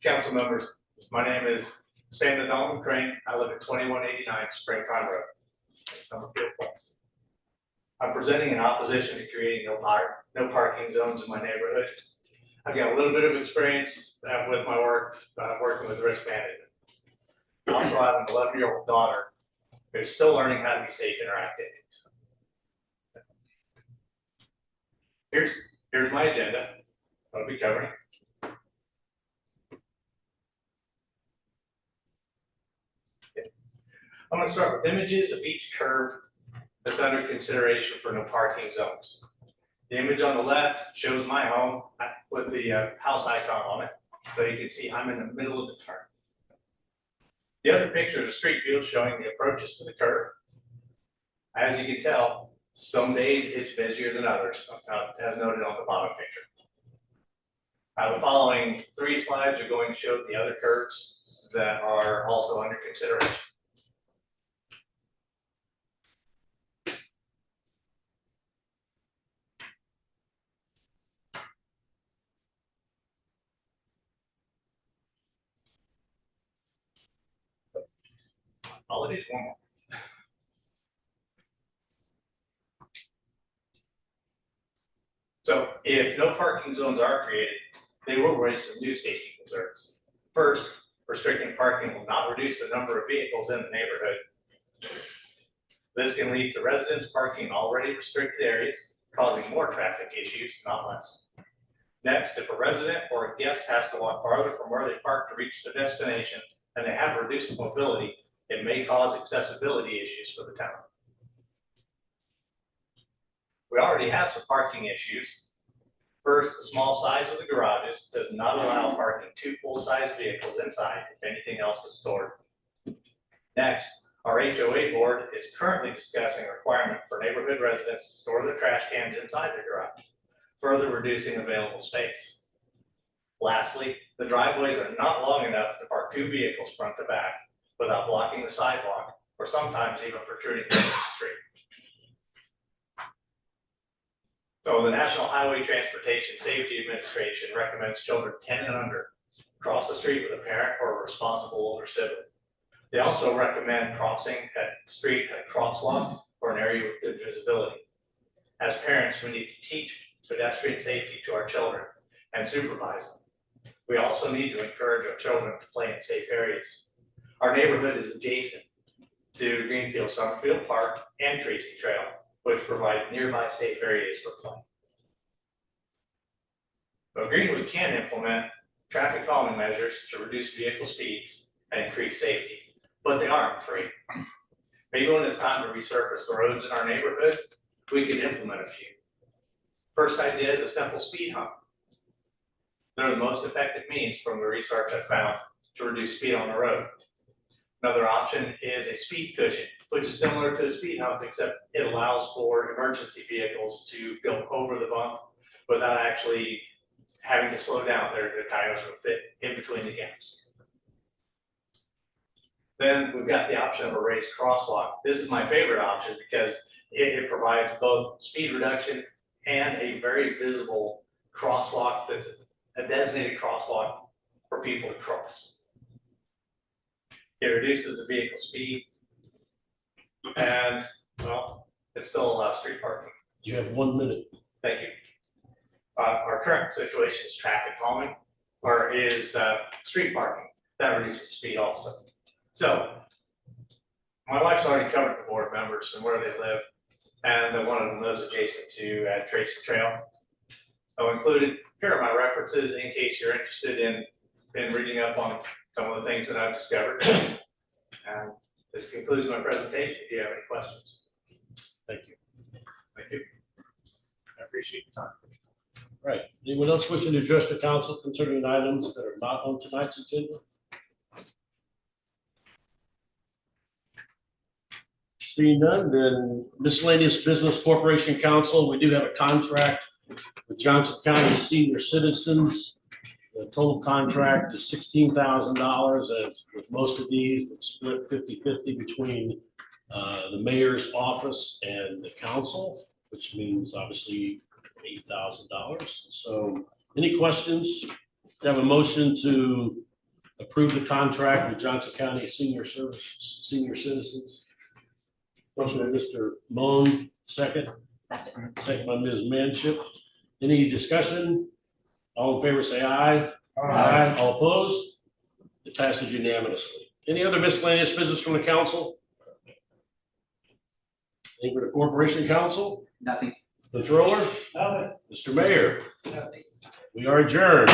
Council members, my name is Stanley Dalton Crane. I live at 2189 Springtime Road, Summerfield Place. I'm presenting in opposition to creating no parking zones in my neighborhood. I've got a little bit of experience with my work, working with risk management. I also have an 11-year-old daughter who's still learning how to be safe in her activities. Here's my agenda. I'll be covering. I'm going to start with images of each curve that's under consideration for no parking zones. The image on the left shows my home with the house icon on it, so you can see I'm in the middle of the turn. The other picture is a street view showing the approaches to the curve. As you can tell, some days it's busier than others, as noted on the bottom picture. The following 3 slides are going to show the other curves that are also under consideration. Apologies, one more. So if no parking zones are created, they will raise some new safety concerns. First, restricting parking will not reduce the number of vehicles in the neighborhood. This can lead to residents parking in already restricted areas, causing more traffic issues, not less. Next, if a resident or a guest has to walk farther from where they park to reach their destination and they have reduced mobility, it may cause accessibility issues for the town. We already have some parking issues. First, the small size of the garages does not allow parking 2 full-size vehicles inside if anything else is stored. Next, our HOA board is currently discussing a requirement for neighborhood residents to store their trash cans inside their garage, further reducing available space. Lastly, the driveways are not long enough to park 2 vehicles front to back without blocking the sidewalk, or sometimes even protruding into the street. So the National Highway Transportation Safety Administration recommends children 10 and under cross the street with a parent or a responsible older sibling. They also recommend crossing a street at a crosswalk or an area with good visibility. As parents, we need to teach pedestrian safety to our children and supervise them. We also need to encourage our children to play in safe areas. Our neighborhood is adjacent to Greenfield Summerfield Park and Tracy Trail, which provide nearby safe areas for play. So Greenwood can implement traffic calming measures to reduce vehicle speeds and increase safety, but they aren't free. Maybe when it's time to resurface the roads in our neighborhood, we could implement a few. First idea is a simple speed hump. They're the most effective means from the research I found to reduce speed on the road. Another option is a speed cushion, which is similar to a speed hump, except it allows for emergency vehicles to go over the bump without actually having to slow down. Their tires will fit in between the gaps. Then we've got the option of a raised crosswalk. This is my favorite option because it provides both speed reduction and a very visible crosswalk that's a designated crosswalk for people to cross. It reduces the vehicle speed and, well, it still allows street parking. You have 1 minute. Thank you. Our current situation is traffic calming, or is street parking. That reduces speed also. So, my wife's already covered the board members and where they live, and one of them lives adjacent to Tracy Trail. So included, here are my references in case you're interested in reading up on some of the things that I've discovered. And this concludes my presentation. If you have any questions. Thank you. Thank you. I appreciate the time. Right. Anyone else wishing to address the council concerning items that are not on tonight's agenda? Seeing none, then miscellaneous business corporation council, we do have a contract with Johnson County Senior Citizens. The total contract is $16,000, and with most of these, it's split 50-50 between the mayor's office and the council, which means obviously $8,000. So any questions? Have a motion to approve the contract with Johnson County Senior Citizens. Motion by Mr. Moan, second. Second by Ms. Manship. Any discussion? All in favor say aye. Aye. All opposed? It passes unanimously. Any other miscellaneous business from the council? Anything for the corporation council? Nothing. Controller? Nothing. Mr. Mayor? We are adjourned.